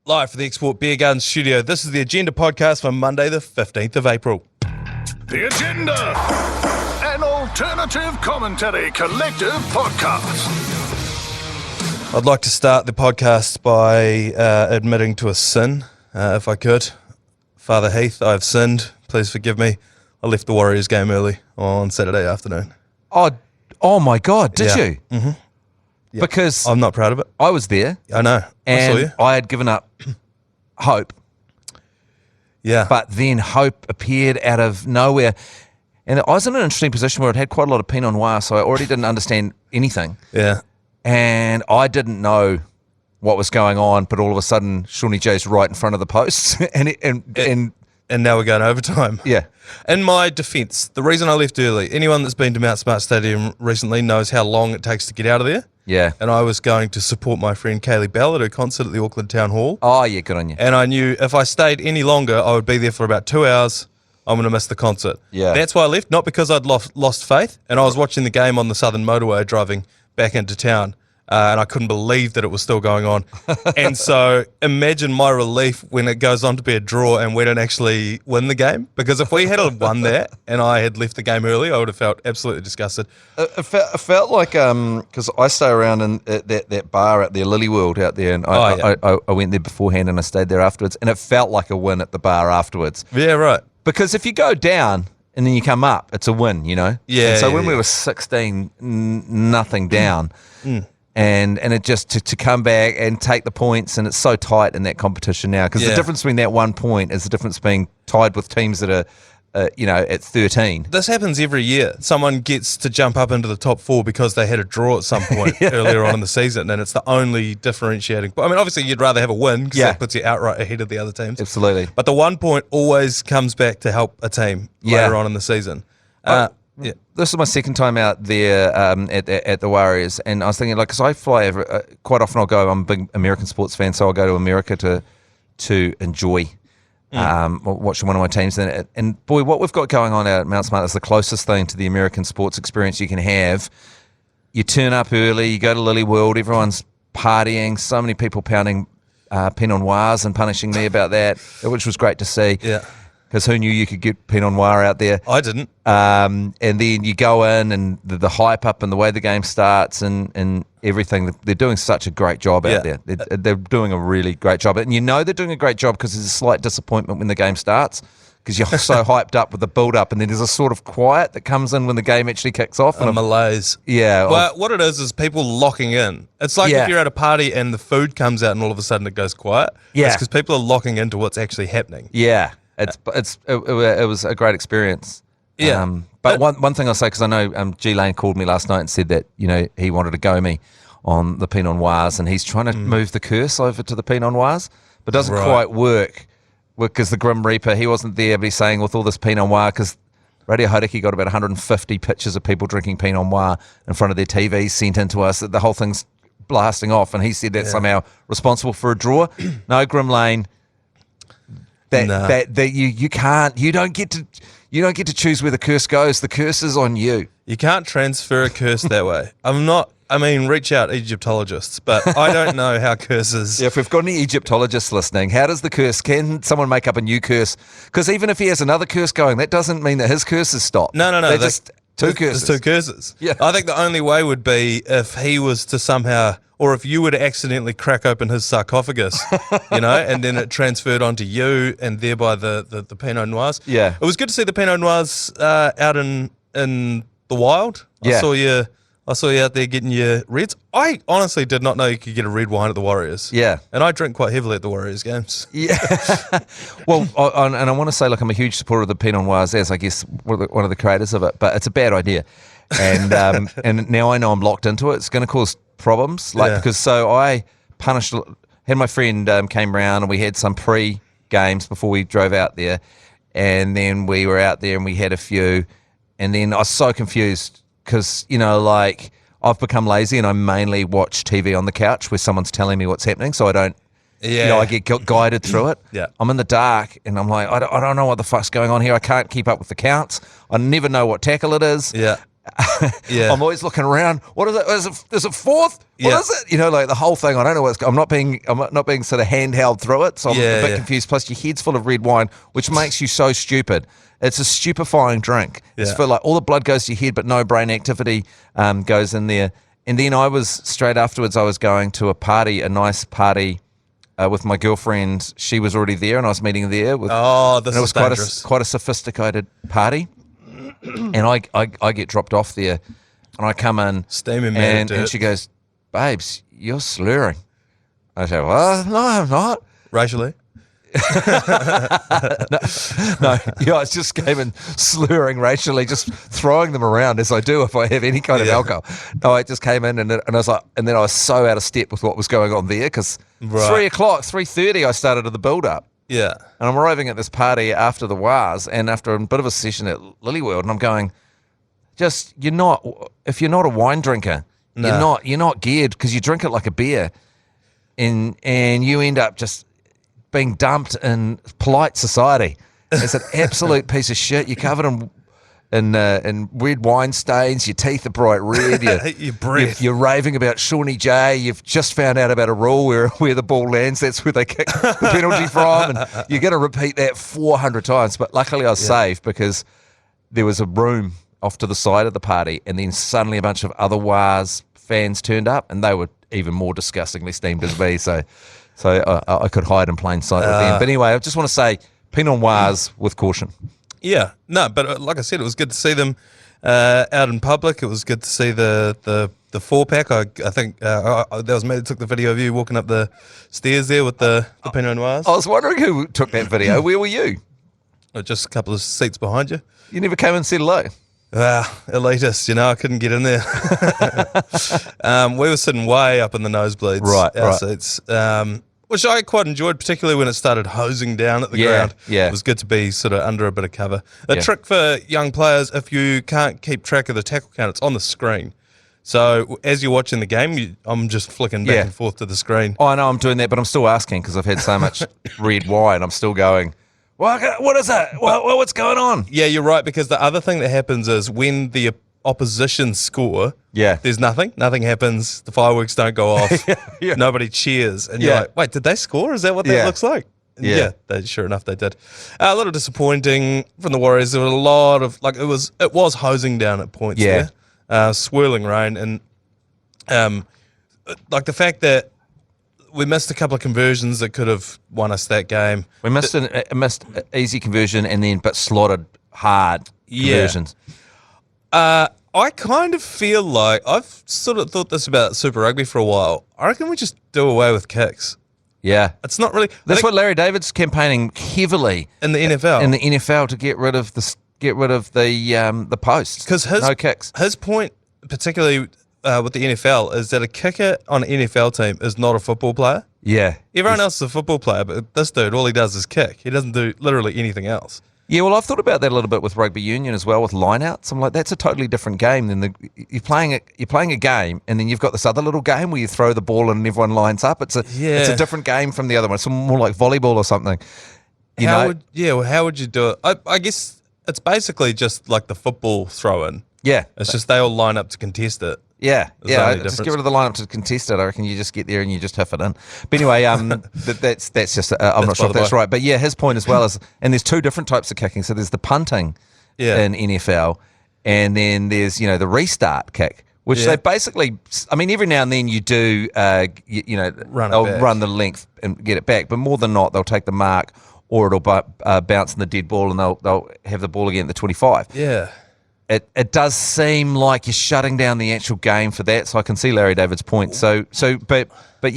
Live for the Export Beer Garden studio, this is the Agenda podcast for Monday the 15th of April. The Agenda, an alternative commentary collective podcast. I'd like to start the podcast by admitting to a sin, if I could. Father Heath, I've sinned. Please forgive me. I left the Warriors game early on Saturday afternoon. Oh my God, did you? Mm-hmm. Yeah. Because I'm not proud of it. I was there. I know. And I saw you. I had given up hope. Yeah. But then hope appeared out of nowhere. And I was in an interesting position where I'd had quite a lot of Pinot Wahs, so I already didn't understand anything. Yeah. And I didn't know what was going on, but all of a sudden, Shawnee J's right in front of the posts. And now we're going overtime. Yeah. In my defence, the reason I left early, anyone that's been to Mount Smart Stadium recently knows how long it takes to get out of there. Yeah. And I was going to support my friend Kaylee Bell at her concert at the Auckland Town Hall. Oh, yeah, good on you. And I knew if I stayed any longer, I would be there for about 2 hours. I'm going to miss the concert. Yeah. That's why I left, not because I'd lost faith. And I was watching the game on the Southern Motorway driving back into town. And I couldn't believe that it was still going on. And so imagine my relief when it goes on to be a draw and we don't actually win the game. Because if we had won that and I had left the game early, I would have felt absolutely disgusted. It felt like, because I stay around in that bar at the Lily World out there, and I went there beforehand and I stayed there afterwards, and it felt like a win at the bar afterwards. Yeah, right. Because if you go down and then you come up, it's a win, you know? Yeah. And so when we were 16, nothing down, and it just to come back and take the points, and it's so tight in that competition now, because the difference between that 1 point is the difference being tied with teams that are, at 13. This happens every year. Someone gets to jump up into the top four because they had a draw at some point earlier on in the season, and it's the only differentiating. I mean, obviously, you'd rather have a win because that puts you outright ahead of the other teams. Absolutely. But the 1 point always comes back to help a team later on in the season. This is my second time out there at the Warriors, and I was thinking, because I fly quite often. I'm a big American sports fan, so I'll go to America to enjoy watching one of my teams. And boy, what we've got going on out at Mount Smart is the closest thing to the American sports experience you can have. You turn up early, you go to Lily World, everyone's partying, so many people pounding Pinot Wahs and punishing me about that, which was great to see. Yeah. Because who knew you could get Pinot Noir out there? I didn't. And then you go in, and the hype up and the way the game starts and everything. They're doing such a great job out there. They're doing a really great job. And you know they're doing a great job because there's a slight disappointment when the game starts, because you're so hyped up with the build-up, and then there's a sort of quiet that comes in when the game actually kicks off. A malaise. Yeah. Well, what it is people locking in. It's like if you're at a party and the food comes out and all of a sudden it goes quiet. Yeah. It's because people are locking into what's actually happening. Yeah. It was a great experience. Yeah. But one thing I'll say, because I know G Lane called me last night and said that he wanted to go me on the Pinot Wahs, and he's trying to move the curse over to the Pinot Wahs, but doesn't quite work because the Grim Reaper, he wasn't there, but he's saying with all this Pinot Noir, because Radio Hauraki got about 150 pictures of people drinking Pinot Noir in front of their TVs sent in to us, that the whole thing's blasting off, and he said that's somehow responsible for a draw. No, Grim Lane. That you don't get to choose where the curse goes. The curse is on you. You can't transfer a curse that way. Reach out Egyptologists, but I don't know how curses. Yeah, if we've got any Egyptologists listening, how does the curse? Can someone make up a new curse? Because even if he has another curse going, that doesn't mean that his curse is stopped. No. They're just two curses. There's two curses. Yeah. I think the only way would be if he was to somehow, or if you were to accidentally crack open his sarcophagus, and then it transferred onto you, and thereby the Pinot Noirs. Yeah. It was good to see the Pinot Noirs out in the wild. Yeah. I saw you out there getting your reds. I honestly did not know you could get a red wine at the Warriors. Yeah. And I drink quite heavily at the Warriors games. Yeah. Well, and I want to say, I'm a huge supporter of the Pinot Wahs, as I guess one of the creators of it, but it's a bad idea. And and now I know I'm locked into it. It's going to cause problems. Because so I had my friend came round, and we had some pre-games before we drove out there. And then we were out there and we had a few. And then I was so confused because, I've become lazy and I mainly watch TV on the couch where someone's telling me what's happening, so I don't, I get guided through it. Yeah. I'm in the dark and I'm like, I don't know what the fuck's going on here. I can't keep up with the counts. I never know what tackle it is. Yeah. Yeah. I'm always looking around. What is it? Is it fourth? What is it? Like the whole thing. I don't know what's. I'm not being sort of handheld through it, so I'm a bit confused. Plus, your head's full of red wine, which makes you so stupid. It's a stupefying drink. Yeah. It's for like all the blood goes to your head, but no brain activity goes in there. And then straight afterwards, I was going to a party, a nice party. With my girlfriend, she was already there, and I was meeting there. This and it was is dangerous. quite a sophisticated party, and I get dropped off there, and I come in, Steaming mad and she goes, "Babes, you're slurring." I say, "Well, no, I'm not." Racially? No, I just came in slurring racially, just throwing them around as I do if I have any kind of alcohol. No, I just came in and I was like, and then I was so out of step with what was going on there because 3:30 I started at the build up. Yeah. And I'm arriving at this party after the Wahs and after a bit of a session at Lilyworld, and I'm going, if you're not a wine drinker, you're not geared because you drink it like a beer, and you end up just being dumped in polite society. It's an absolute piece of shit. You're covered in red wine stains. Your teeth are bright red. Your breath. You're raving about Shawnee J. You've just found out about a rule where the ball lands. That's where they kick the penalty from. And you're going to repeat that 400 times. But luckily I was safe because there was a room off to the side of the party, and then suddenly a bunch of other Wahs fans turned up, and they were even more disgustingly steamed as me. So I could hide in plain sight with them. But anyway, I just want to say Pinot Wahs with caution. Yeah. No, but like I said, it was good to see them out in public. It was good to see the 4-pack. I think that was me that took the video of you walking up the stairs there with the Pinot Noirs. I was wondering who took that video. Where were you? Just a couple of seats behind you. You never came and said hello. Elitist, I couldn't get in there. We were sitting way up in the nosebleeds, our seats, which I quite enjoyed, particularly when it started hosing down at the ground. Yeah. It was good to be sort of under a bit of cover. A trick for young players, if you can't keep track of the tackle count, it's on the screen. So as you're watching the game, I'm just flicking back and forth to the screen. Oh, I know I'm doing that, but I'm still asking because I've had so much red wine. I'm still going, what is that? What's going on? Yeah, you're right, because the other thing that happens is when the opposition score, there's nothing. Nothing happens. The fireworks don't go off. Nobody cheers. And you're like, wait, did they score? Is that what that looks like? And sure enough, they did. A little disappointing from the Warriors. There were a lot of, it was hosing down at points there. Swirling rain. And the fact that we missed a couple of conversions that could have won us that game. We missed an easy conversion but slotted hard conversions. I kind of feel like I've sort of thought this about Super Rugby for a while. I reckon we just do away with kicks. Yeah. It's not really... That's what Larry David's campaighning heavily in the NFL. In the NFL to get rid of the posts. Because no kicks. His point, particularly with the NFL, is that a kicker on an NFL team is not a football player. Yeah. Everyone else is a football player, but this dude, all he does is kick. He doesn't do literally anything else. Yeah, well, I've thought about that a little bit with rugby union as well, with lineouts. I'm like, that's a totally different game than you're playing a game, and then you've got this other little game where you throw the ball and everyone lines up. It's a different game from the other one. It's more like volleyball or something. How would you do it? I guess it's basically just like the football throw-in. Yeah, it's just they all line up to contest it. Yeah, just get rid of the lineup to contest it. I reckon you just get there and you just huff it in. But anyway, that's just, I'm not sure if that's right. But yeah, his point as well is, and there's two different types of kicking. So there's the punting in NFL, and then there's, the restart kick, which they basically, every now and then you do, run the length and get it back. But more than not, they'll take the mark or it'll bounce in the dead ball and they'll have the ball again at the 25. Yeah. It does seem like you're shutting down the actual game for that, so I can see Larry David's point. So what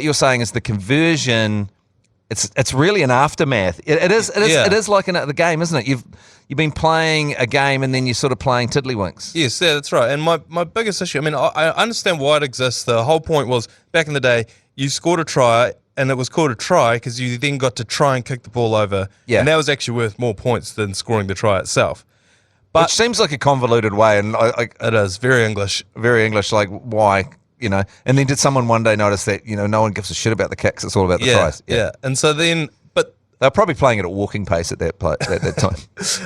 you're saying is the conversion. It's really an aftermath. It is like the game, isn't it? You've been playing a game and then you're sort of playing tiddlywinks. Yes, that's right. And my biggest issue, I understand why it exists. The whole point was back in the day, you scored a try. And it was called a try because you then got to try and kick the ball over. Yeah. And that was actually worth more points than scoring the try itself. But which seems like a convoluted way, and it is very English. Very English. Like why, And then did someone one day notice that no one gives a shit about the kicks? It's all about the tries. Yeah. And so then, but They're probably playing it at walking pace at that time.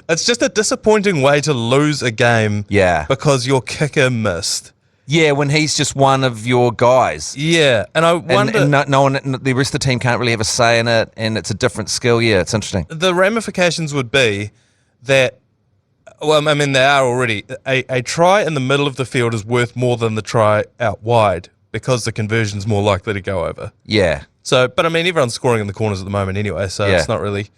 It's just a disappointing way to lose a game Yeah. because your kicker missed. Yeah, when he's just one of your guys. Yeah, and I wonder... And no one, the rest of the team can't really have a say in it, and it's a different skill. Yeah, it's interesting. The ramifications would be that, well, I mean, they are already. A try in the middle of the field is worth more than the try out wide because the conversion's more likely to go over. Yeah. So, but I mean, everyone's scoring in the corners at the moment anyway, so Yeah. it's not really...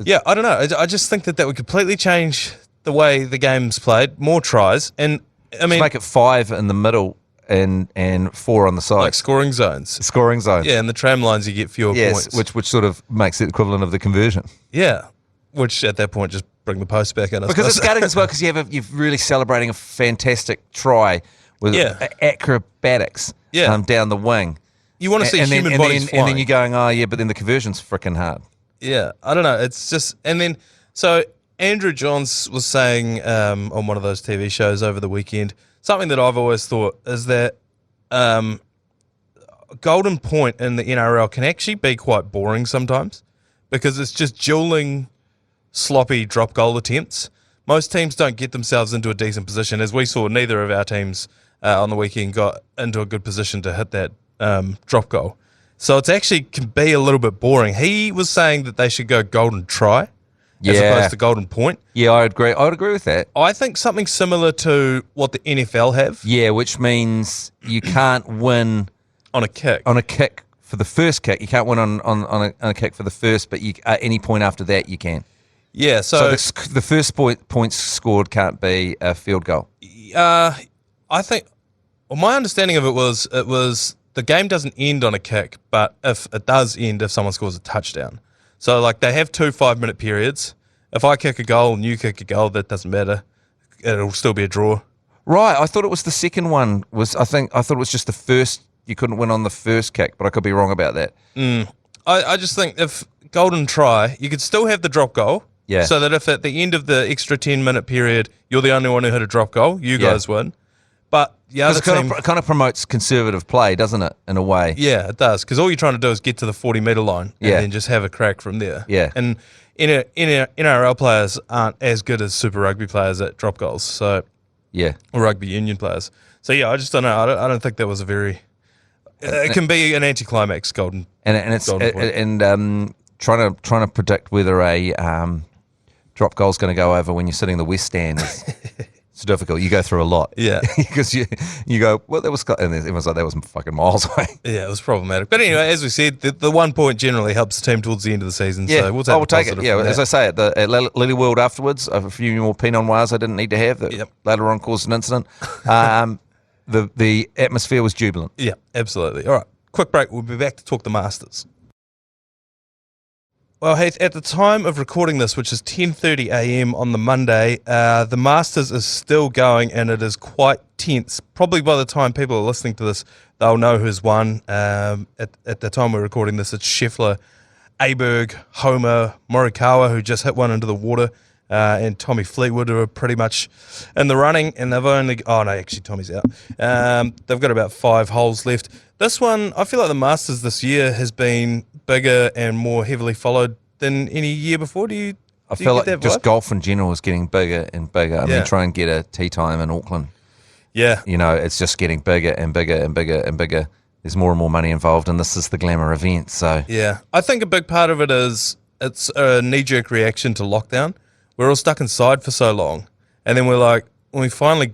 Yeah, I don't know. I just think that would completely change the way the game's played. More tries, and I mean... Just make it 5 in the middle and 4 on the side. like scoring zones. Scoring zone. Yeah, and the tram lines you get fewer Yes, points. which sort of makes it equivalent of the conversion. Yeah, which at that point just bring the post back in. I Because it's suppose. gutting as well, because you're really celebrating a fantastic try with Yeah. acrobatics Yeah. down the wing. You want to see human bodies flying. and then you're going, oh yeah, but then the conversion's freaking hard. Yeah, I don't know. It's just, and then, so Andrew Johns was saying on one of those TV shows over the weekend, something that I've always thought is that golden point in the NRL can actually be quite boring sometimes because it's just dueling, sloppy drop goal attempts. Most teams don't get themselves into a decent position. As we saw, neither of our teams on the weekend got into a good position to hit that drop goal. So it's actually can be a little bit boring. He was saying that they should go golden try as opposed to golden point. Yeah, I would agree with that. I think something similar to what the NFL have Yeah, which means you can't win on a kick. on a kick for the first kick. You can't win on a kick for the first, but at any point after that you can. Yeah, So the first points scored can't be a field goal. I think, well, my understanding of it was the game doesn't end on a kick, but if it does end if someone scores a touchdown. So like they have 2 5-minute periods. If I kick a goal and you kick a goal, that doesn't matter. It'll still be a draw. Right, I thought it was the second one. I thought it was just the first. You couldn't win on the first kick, but I could be wrong about that. I just think if golden try, you could still have the drop goal. Yeah. So that if at the end of the extra 10-minute period, you're the only one who hit a drop goal, you guys win. But the other team... It kind of promotes conservative play, doesn't it, in a way? Yeah, it does. Because all you're trying to do is get to the 40-metre line and Yeah. then just have a crack from there. Yeah. And NRL players aren't as good as Super Rugby players at drop goals, or rugby union players. So, yeah, I just don't know. I don't think that was a very... it can be an anticlimax golden And trying to predict whether a drop goal's going to go over when you're sitting in the West Stand it's difficult. You go through a lot. Yeah. Because you go, well, that was, and everyone's like, that was fucking miles away. Yeah, it was problematic. But anyway, as we said, the 1 point generally helps the team towards the end of the season. Yeah, So we'll take it. positive Yeah, from as that. I say, at Lily World afterwards, a few more Pinot Wahs I didn't need to have that Yep. later on caused an incident. The atmosphere was jubilant. Yeah, absolutely. All right, quick break. We'll be back to talk the Masters. Well, Heath, at the time of recording this, which is 10:30 a.m. on the Monday, the Masters is still going and it is quite tense. Probably by the time people are listening to this, they'll know who's won. At the time we're recording this, it's Scheffler, Aberg, Homer, Morikawa, who just hit one into the water, and Tommy Fleetwood, who are pretty much in the running, and they've only... Oh, no, actually, Tommy's out. They've got about 5 holes left. This one, I feel like the Masters this year has been bigger and more heavily followed than any year before. Do you feel get like that just vibe? golf in general is getting bigger and bigger. I Yeah. mean, try and get a tee time in Auckland. Yeah. You know, it's just getting bigger and bigger and bigger and bigger. There's more and more money involved, and this is the glamour event. So Yeah. I think a big part of it is it's a knee-jerk reaction to lockdown. We're all stuck inside for so long. And then we're like, when we finally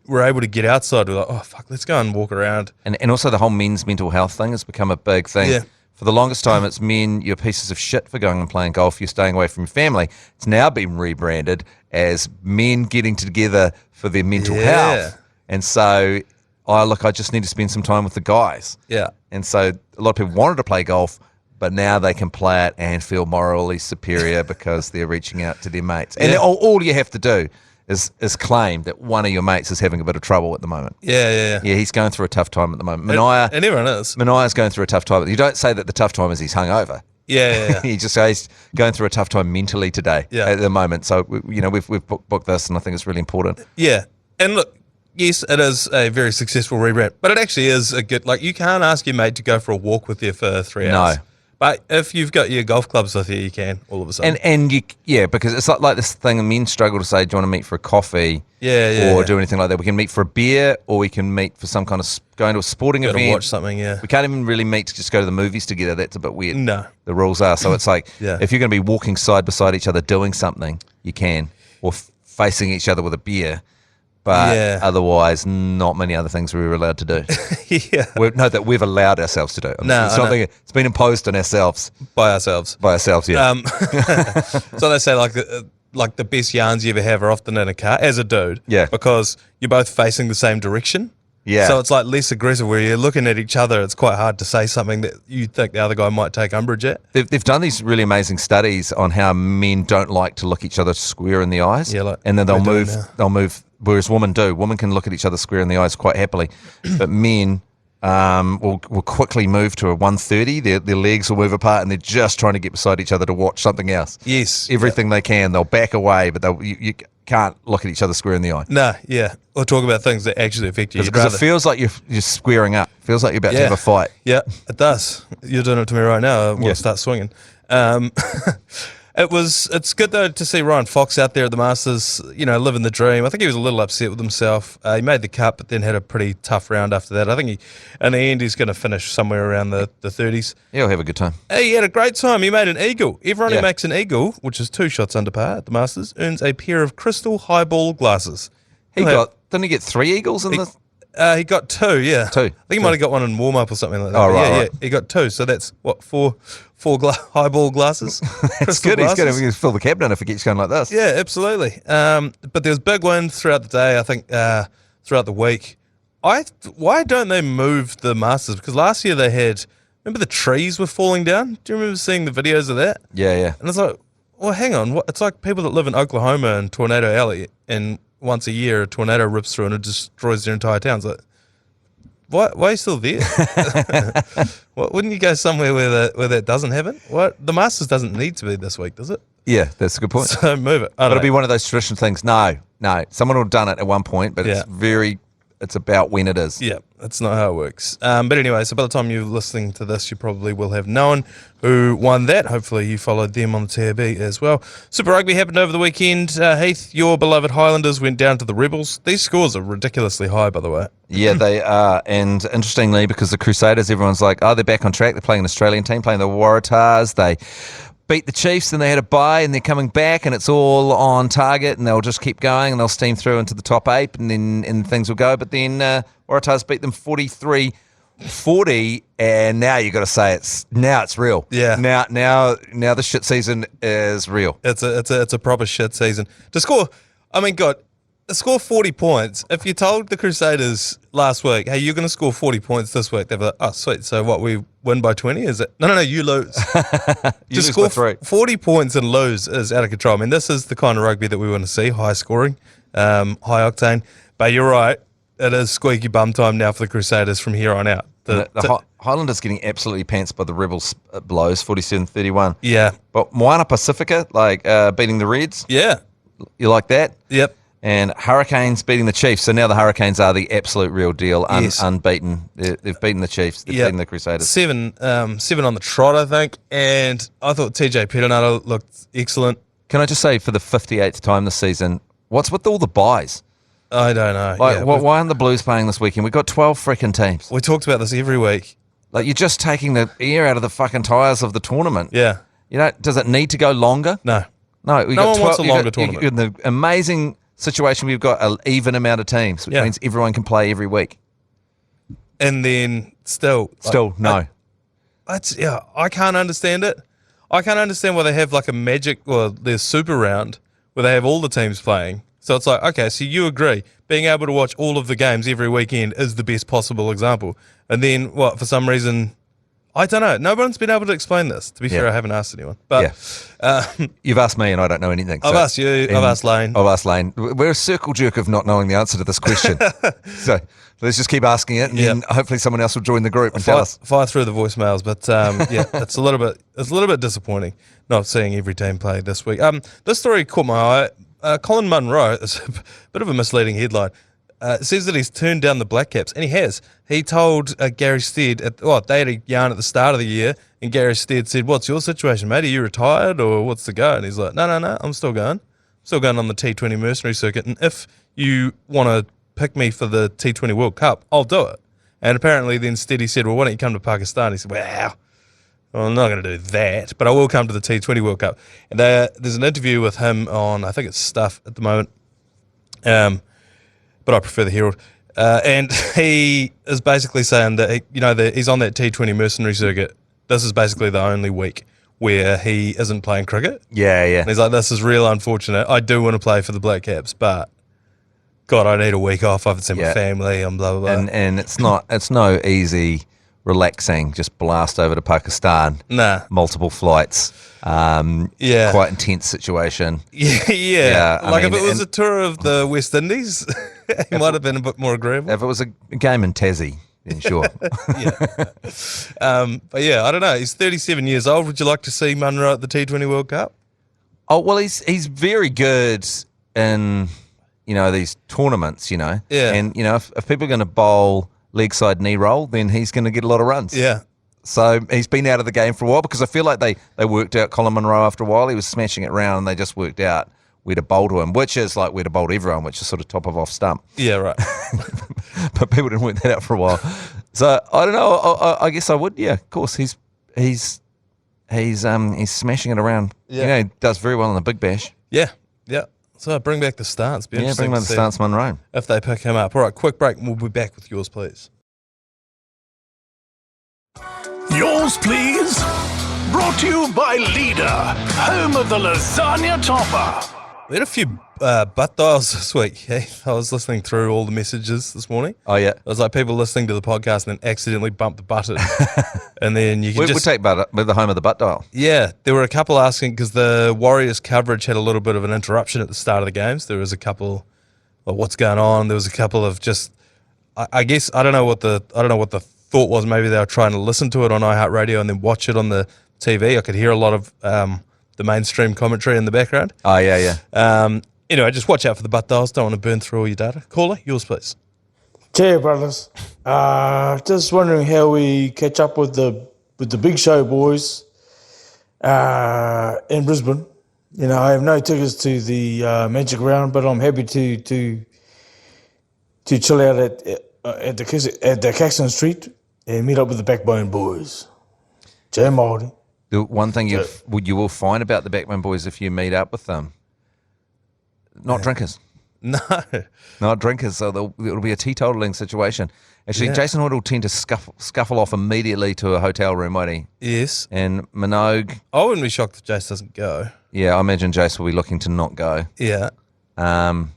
were able to get outside, we're like, oh, fuck, let's go and walk around. and also the whole men's mental health thing has become a big thing. Yeah. For the longest time, it's men, you're pieces of shit for going and playing golf, you're staying away from your family. It's now been rebranded as men getting together for their mental Yeah. health. And so, I just need to spend some time with the guys. Yeah. And so a lot of people wanted to play golf, but now they can play it and feel morally superior because they're reaching out to their mates. And Yeah. all you have to do is claim that one of your mates is having a bit of trouble at the moment. Yeah. Yeah, he's going through a tough time at the moment. Manaia, And everyone is. Manaia's going through a tough time. You don't say that the tough time is he's hungover. Yeah. He just says he's going through a tough time mentally today Yeah. at the moment. So, we've booked this, and I think it's really important. Yeah. And look, yes, it is a very successful rebrand, but it actually is a good, like, you can't ask your mate to go for a walk with you for 3 hours. No. But if you've got your golf clubs with you, you can all of a sudden. And you, because it's like this thing, and men struggle to say, do you want to meet for a coffee? Or do anything like that. We can meet for a beer, or we can meet for some kind of going to a sporting Go event. to watch something, yeah. We can't even really meet to just go to the movies together. That's a bit weird. No. The rules are. So it's like, Yeah. if you're going to be walking side by side each other doing something, you can. Or facing each other with a beer. But otherwise, not many other things we were allowed to do. Yeah. That we've allowed ourselves to do. No, it's I know. something. It's been imposed on ourselves. By ourselves. Yeah. So they say like the best yarns you ever have are often in a car as a dude. Yeah. Because you're both facing the same direction. Yeah. So it's like less aggressive where you're looking at each other. It's quite hard to say something that you think the other guy might take umbrage at. They've done these really amazing studies on how men don't like to look each other square in the eyes. Yeah, like and then they'll we're doing move. now. They'll move. Whereas women do. Women can look at each other square in the eyes quite happily, but men will quickly move to a 130. Their legs will move apart, and they're just trying to get beside each other to watch something else. Yes. Everything they can. They'll back away, but you can't look at each other square in the eye. No, yeah. Or talk about things that actually affect you. Because it feels like you're squaring up. Feels like you're about to have a fight. Yeah, it does. You're doing it to me right now. I want to start swinging. It's good though to see Ryan Fox out there at the Masters, living the dream. I think he was a little upset with himself. He made the cut, but then had a pretty tough round after that. I think in the end, he's going to finish somewhere around the 30s. He'll have a good time. He had a great time. He made an eagle. Everyone Yeah. who makes an eagle, which is 2 shots under par at the Masters, earns a pair of crystal highball glasses. Didn't he get 3 eagles in the? He got 2, yeah. 2. I think he might have got one in warm up or something like that. Oh, But right, yeah, right. yeah. He got 2, so that's what four highball glasses. It's Crystal good. He's glasses. going to fill the cabinet if it keeps going like this. Yeah, absolutely. But there's big wins throughout the day. I think throughout the week. Why don't they move the Masters? Because last year they had. Remember the trees were falling down? Do you remember seeing the videos of that? Yeah. And it's like, well, hang on. It's like people that live in Oklahoma and Tornado Alley, and once a year a tornado rips through and it destroys their entire town. It's like, why are you still there? Wouldn't you go somewhere where that doesn't happen? The Masters doesn't need to be this week, does it? Yeah, that's a good point. So move it. It'll be one of those traditional things. No. Someone will have done it at one point, but it's about when it is. Yeah, that's not how it works. But anyway, so by the time you're listening to this, you probably will have known who won that. Hopefully you followed them on the TRB as well. Super Rugby happened over the weekend. Heath, your beloved Highlanders went down to the Rebels. These scores are ridiculously high, by the way. Yeah, they are. And interestingly, because the Crusaders, everyone's like, they're back on track. They're playing an Australian team, playing the Waratahs. They beat the Chiefs, and they had a bye, and they're coming back, and it's all on target, and they'll just keep going, and they'll steam through into the top 8, and then things will go. But then Waratahs beat them 43-40, and now you got to say it's real. Yeah. Now the shit season is real. It's a proper shit season. To score 40 points. If you told the Crusaders last week, hey, you're going to score 40 points this week, they'd be like, oh, sweet. So what, we win by 20? Is it? No, you lose. You Just lose score by 3. 40 points and lose is out of control. I mean, this is the kind of rugby that we want to see, high scoring, high octane. But you're right, it is squeaky bum time now for the Crusaders from here on out. The Highlanders getting absolutely pantsed by the Rebels blows, 47-31. Yeah. But Moana Pacifica, beating the Reds, Yeah. you like that? Yep. And Hurricanes beating the Chiefs. So now the Hurricanes are the absolute real deal, Yes. unbeaten. They've beaten the Chiefs. They've beaten the Crusaders. 7 on the trot, I think. And I thought TJ Pettinato looked excellent. Can I just say, for the 58th time this season, what's with all the buys? I don't know. Why aren't the Blues playing this weekend? We've got 12 freaking teams. We talked about this every week. You're just taking the air out of the fucking tyres of the tournament. Yeah. Does it need to go longer? No. No. No one wants a longer tournament. In the amazing situation, we've got an even amount of teams, which means everyone can play every week. And then still, no. I can't understand it. I can't understand why they have like a magic or their super round where they have all the teams playing. So it's like, okay, so you agree being able to watch all of the games every weekend is the best possible example. And then for some reason, I don't know. No one's been able to explain this. To be fair, I haven't asked anyone. But you've asked me and I don't know anything. I've asked you. I've asked Lane. I've asked Lane. We're a circle jerk of not knowing the answer to this question. So let's just keep asking it, and then hopefully someone else will join the group and tell us. Fire through the voicemails, but it's a little bit disappointing not seeing every team play this week. This story caught my eye. Colin Munro is a bit of a misleading headline. Says that he's turned down the Black Caps, and he has. He told Gary Stead, they had a yarn at the start of the year, And Gary Stead said, "What's your situation, mate? Are you retired or what's the go?" And he's like, No, I'm still going. Still going on the T20 mercenary circuit. And if you want to pick me for the T20 World Cup, I'll do it. And apparently then Steady said, "Well, why don't you come to Pakistan?" He said, "Well, I'm not going to do that, but I will come to the T20 World Cup." And there's an interview with him on, I think it's Stuff at the moment, but I prefer the Herald. And he is basically saying that he's on that T20 mercenary circuit. This is basically the only week where he isn't playing cricket. Yeah. And he's like, "This is real unfortunate. I do want to play for the Black Caps, but God, I need a week off. I haven't seen my family and blah, blah, blah." And it's no easy, relaxing, just blast over to Pakistan. Nah. Multiple flights. Quite intense situation. Yeah. Like if it was a tour of the West Indies, it might have been a bit more agreeable. If it was a game in Tassie, then sure. But yeah, I don't know. He's 37 years old. Would you like to see Munro at the T20 World Cup? Oh, well, he's very good in, these tournaments, Yeah. And, if people are going to bowl leg side knee roll, then he's going to get a lot of runs. Yeah. So he's been out of the game for a while because I feel like they worked out Colin Munro after a while. He was smashing it around and they just worked out where to bowl to him, which is like where to bowl to everyone, which is sort of top of off stump. Yeah, right. But people didn't work that out for a while. So I don't know. I guess I would. Yeah, of course. He's smashing it around. Yeah. He does very well in the Big Bash. Yeah. So bring back the stance. Be Yeah, interesting bring back to the see stance Munro. if they pick him up. All right, quick break and we'll be back with yours, please. Yours, please. Brought to you by Leader, home of the lasagna topper. We had a few butt dials this week. Heath. I was listening through all the messages this morning. Oh, yeah. It was like people listening to the podcast and then accidentally bumped the button. And then you can We'll take with the home of the butt dial. Yeah, there were a couple asking because the Warriors coverage had a little bit of an interruption at the start of the games. There was a couple of what's going on. There was a couple of just, I guess, I don't know what the thought was. Maybe they were trying to listen to it on iHeartRadio and then watch it on the TV. I could hear a lot of the mainstream commentary in the background. Oh, yeah. Anyway, just watch out for the butt dials. Don't want to burn through all your data. Caller, yours, please. Cheer, brothers. Just wondering how we catch up with the big show boys in Brisbane. I have no tickets to the Magic Round, but I'm happy to chill out at the Caxton Street and meet up with the Backbone boys. Jay Māori. The one thing you will find about the Backbone boys if you meet up with them, not drinkers. No. Not drinkers, so it'll be a teetotaling situation. Actually, Jason Hoyt will tend to scuffle off immediately to a hotel room, won't he? Yes. And Minogue, I wouldn't be shocked if Jace doesn't go. yeah, I imagine Jace will be looking to not go. Yeah. In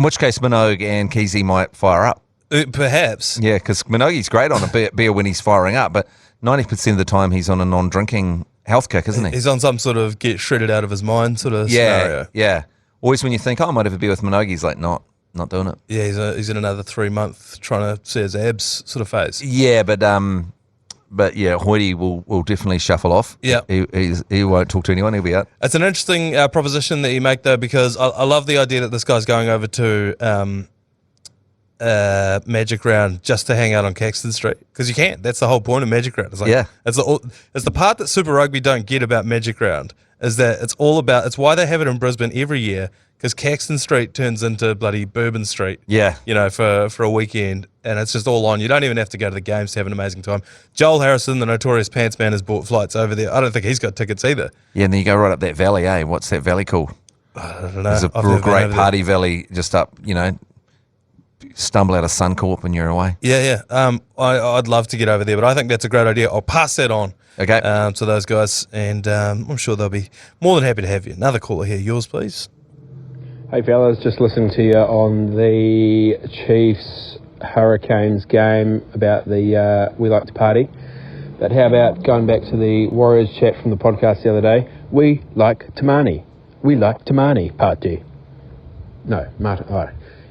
which case, Minogue and Keezy might fire up. Perhaps. Yeah, because Minogue's great on a beer when he's firing up, but 90% of the time he's on a non-drinking health kick, isn't he? He's on some sort of get shredded out of his mind sort of scenario. Yeah. Always when you think, I might have a beer with Minogue, he's like, not doing it. Yeah, he's in another 3 month trying to see his abs sort of phase. Yeah, but yeah, Hoyty will definitely shuffle off. Yeah. He won't talk to anyone, he'll be out. It's an interesting proposition that you make though, because I love the idea that this guy's going over to Magic Round just to hang out on Caxton Street, because you can. That's the whole point of Magic Round. It's like, Yeah. it's the part that Super Rugby don't get about Magic Round is that it's why they have it in Brisbane every year, because Caxton Street turns into bloody Bourbon Street. Yeah. For a weekend, and it's just all on. You don't even have to go to the games to have an amazing time. Joel Harrison, the notorious pants man, has bought flights over there. I don't think he's got tickets either. Yeah, and then you go right up that valley, eh? What's that valley called? I don't know. There's a I've real never been great over party valley just up, stumble out of Suncorp and you're away. there. Yeah. I'd love to get over there, but I think that's a great idea. I'll pass that on. Okay. To those guys, and I'm sure they'll be more than happy to have you. Another caller here, yours, please. Hey fellas, just listening to you on the Chiefs Hurricanes game about the we like to party. But how about going back to the Warriors chat from the podcast the other day? We like Tamani. We like Tamani party. No, Martin. Oh,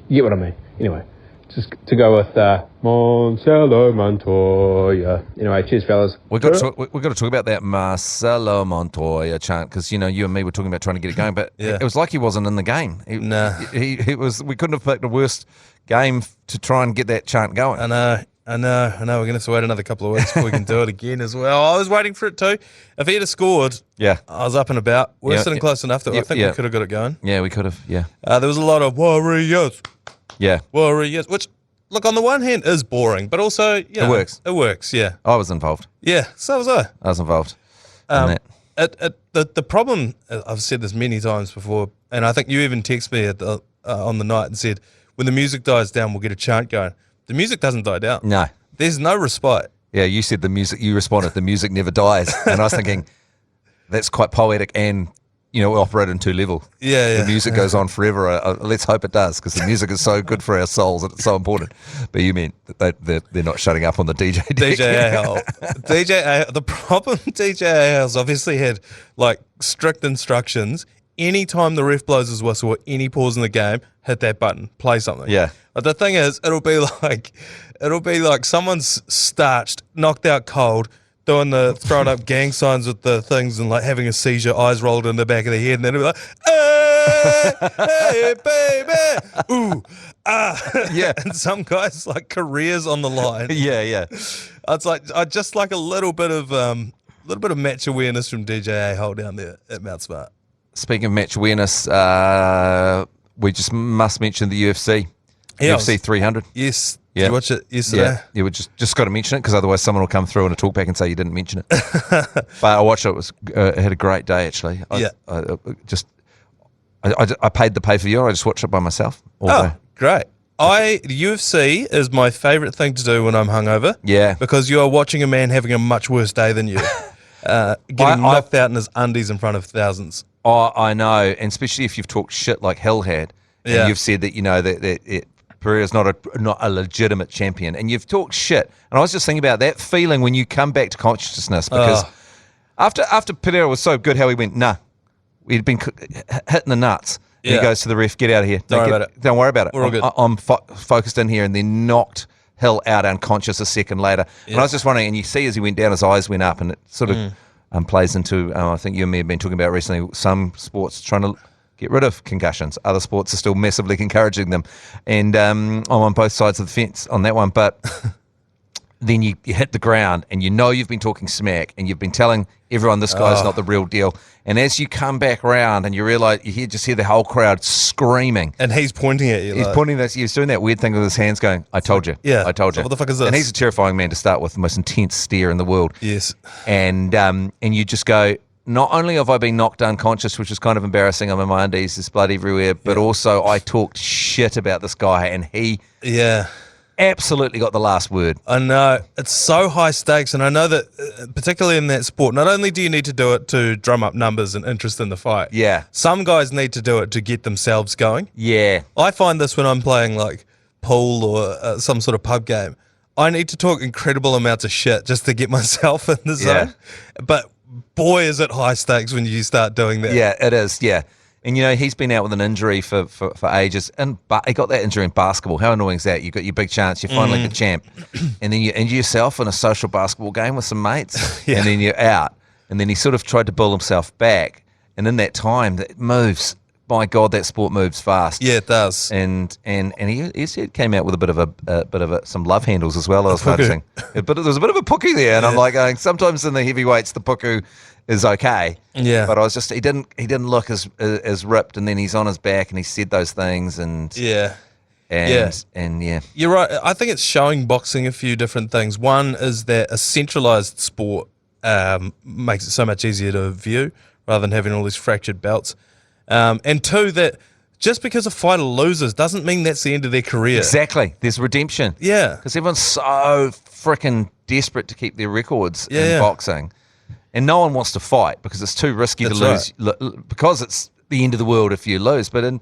you get what I mean. Anyway, just to go with Marcelo Montoya. Anyway, cheers, fellas. We've got to talk about that Marcelo Montoya chant, because you and me were talking about trying to get it going, but Yeah. it was like he wasn't in the game. Nah. He was. We couldn't have picked a worse game to try and get that chant going. I know. I know. We're going to have to wait another couple of weeks before we can do it again as well. I was waiting for it too. If he had scored, Yeah. I was up and about. We're sitting close enough that I think we could have got it going. Yeah, we could have. Yeah. There was a lot of Warriors, Yeah. which, look, on the one hand is boring, but also, It works. It works, yeah. I was involved. Yeah, so was I. I was involved in that. The problem, I've said this many times before, and I think you even texted me on the night and said, when the music dies down, we'll get a chant going. The music doesn't die down. No. There's no respite. Yeah, you said you responded, the music never dies. And I was thinking, that's quite poetic and, we operate in two level. Yeah. The music goes on forever. Let's hope it does, because the music is so good for our souls and it's so important. But you mean that they're not shutting up on the DJ deck. DJ AL. The problem DJ AL's obviously had like strict instructions. Anytime the ref blows his whistle or any pause in the game, hit that button, play something. Yeah. But the thing is, it'll be like someone's starched, knocked out cold, throwing up gang signs with the things and like having a seizure, eyes rolled in the back of the head, and then it'll be like, hey baby, ooh, Yeah. and some guys like careers on the line. Yeah. It's like I just like a little bit of match awareness from DJ A down there at Mount Smart. Speaking of match awareness, we just must mention the UFC. Yeah, UFC 300. Yes. Yeah. Did you watch it yesterday? Yeah, we just got to mention it, because otherwise someone will come through on a talkback and say you didn't mention it. But I watched it. It had a great day, actually. I paid the pay-per-view. I just watched it by myself all day. Great. The UFC is my favourite thing to do when I'm hungover. Yeah. Because you are watching a man having a much worse day than you. Getting knocked out in his undies in front of thousands. Oh, I know, and especially if you've talked shit like Hill had, and Yeah. you've said that Pereira's not a legitimate champion, and you've talked shit. And I was just thinking about that feeling when you come back to consciousness, because after Pereira was so good, how he went, we'd been hitting the nuts. And Yeah. he goes to the ref, get out of here. Don't worry about it. We're all good. I'm focused in here, and then knocked Hill out unconscious a second later. And I was just wondering, and you see as he went down, his eyes went up, and it sort of plays into, I think you and me have been talking about recently, some sports trying to get rid of concussions. Other sports are still massively encouraging them. And I'm on both sides of the fence on that one. But then you hit the ground, and you've been talking smack, and you've been telling everyone this guy's not the real deal. And as you come back around and you realise, you just hear the whole crowd screaming. And he's pointing at you. He's pointing this. He's doing that weird thing with his hands, going, "I told you." Yeah. I told you. So what the fuck is this? And he's a terrifying man to start with, the most intense stare in the world. Yes. And you just go, not only have I been knocked unconscious, which is kind of embarrassing, I'm in my undies, there's blood everywhere, but also I talked shit about this guy, and he absolutely got the last word. I know. It's so high stakes, and I know that, particularly in that sport, not only do you need to do it to drum up numbers and interest in the fight, some guys need to do it to get themselves going. Yeah. I find this when I'm playing like pool or some sort of pub game. I need to talk incredible amounts of shit just to get myself in the zone. But boy, is it high stakes when you start doing that. Yeah, it is, yeah. And, he's been out with an injury for ages. But he got that injury in basketball. How annoying is that? You got your big chance. You're finally the champ. And then you injure yourself in a social basketball game with some mates. And then you're out. And then he sort of tried to build himself back. And in that time, that moves. My God, that sport moves fast. Yeah, it does. And he came out with a bit of some love handles as well, I was noticing. But there was a bit of a puku there. And I'm like going, sometimes in the heavyweights, the puku is okay. Yeah. But I was just, he didn't look as ripped, and then he's on his back and he said those things, and Yeah. and You're right. I think it's showing boxing a few different things. One is that a centralized sport makes it so much easier to view rather than having all these fractured belts. And two, that just because a fighter loses doesn't mean that's the end of their career. Exactly. There's redemption. Yeah. Because everyone's so freaking desperate to keep their records in Yeah. boxing. And no one wants to fight because it's too risky to lose. Because it's the end of the world if you lose. But in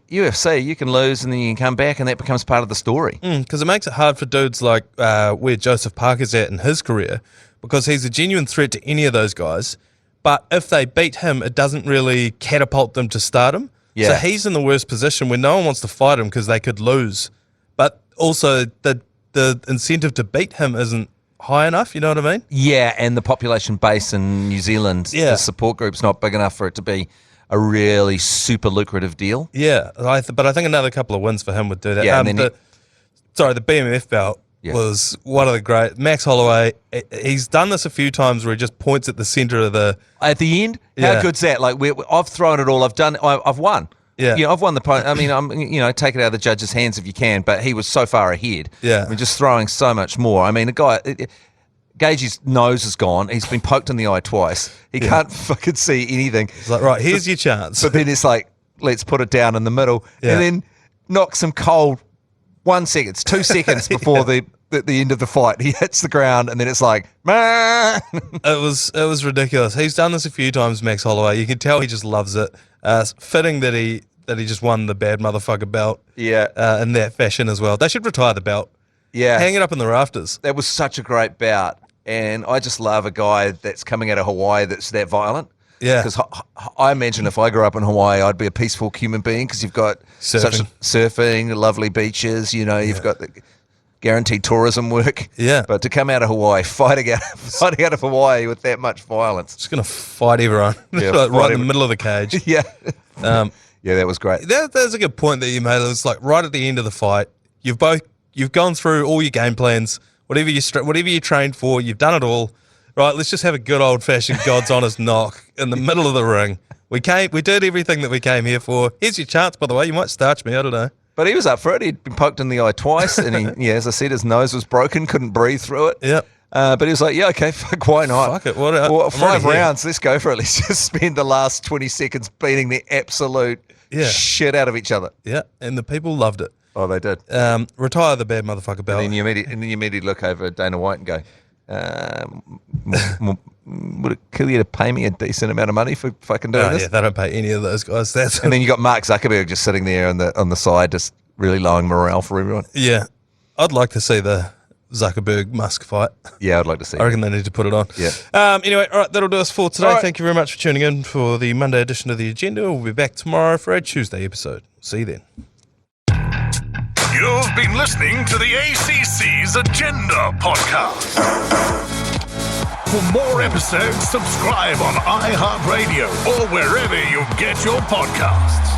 UFC, you can lose and then you can come back, and that becomes part of the story. Because it makes it hard for dudes like where Joseph Parker's at in his career, because he's a genuine threat to any of those guys. But if they beat him, it doesn't really catapult them to stardom. Yeah. So he's in the worst position where no one wants to fight him because they could lose. But also the incentive to beat him isn't high enough, you know what I mean? Yeah, and the population base in New Zealand, the support group's not big enough for it to be a really super lucrative deal. Yeah, but I think another couple of wins for him would do that. Yeah, and then the BMF belt, was one of the great. Max Holloway, he's done this a few times where he just points at the centre of the... At the end? Yeah. How good's that? Like, I've thrown it all. I've won. Yeah. I've won I'm, take it out of the judge's hands if you can, but he was so far ahead. Yeah. I mean, just throwing so much more. I mean, the guy... Gage's nose is gone. He's been poked in the eye twice. He can't fucking see anything. It's like, right, here's your chance. But then it's like, let's put it down in the middle. Yeah. And then knocks him cold 1 second, 2 seconds before the end of the fight. He hits the ground and then it's like, man. It was ridiculous. He's done this a few times, Max Holloway. You can tell he just loves it. It's fitting that he just won the bad motherfucker belt. Yeah. In that fashion as well. They should retire the belt. Yeah. Hang it up in the rafters. That was such a great bout. And I just love a guy that's coming out of Hawaii that's that violent. Yeah. Because I imagine if I grew up in Hawaii, I'd be a peaceful human being because you've got surfing, lovely beaches, you've got the guaranteed tourism work. Yeah. But to come out of Hawaii, fighting out of Hawaii with that much violence. Just going to fight everyone. Yeah, right in the middle of the cage. Yeah. Yeah, that was great. That's a good point that you made. It was like right at the end of the fight, you've gone through all your game plans, whatever you trained for, you've done it all. Right, let's just have a good old-fashioned God's honest knock in the middle of the ring. We did everything that we came here for. Here's your chance, by the way. You might starch me, I don't know. But he was up for it. He'd been poked in the eye twice, and as I said, his nose was broken, couldn't breathe through it. Yep. But he was like, yeah, okay, fuck, why not? Fuck it. Well, 5 rounds, let's go for it. Let's just spend the last 20 seconds beating the absolute shit out of each other. Yeah, and the people loved it. Oh, they did. Retire the bad motherfucker belt. And then you immediately look over at Dana White and go, would it kill you to pay me a decent amount of money for fucking doing this? Yeah, they don't pay any of those guys. And then you got Mark Zuckerberg just sitting there on the side, just really lowering morale for everyone. Yeah, I'd like to see the Zuckerberg-Musk fight. Yeah, I'd like to see I reckon they need to put it on. Yeah. Anyway, all right, that'll do us for today. All right. Thank you very much for tuning in for the Monday edition of The Agenda. We'll be back tomorrow for a Tuesday episode. See you then. You've been listening to the ACC's Agenda podcast. For more episodes, subscribe on iHeartRadio or wherever you get your podcasts.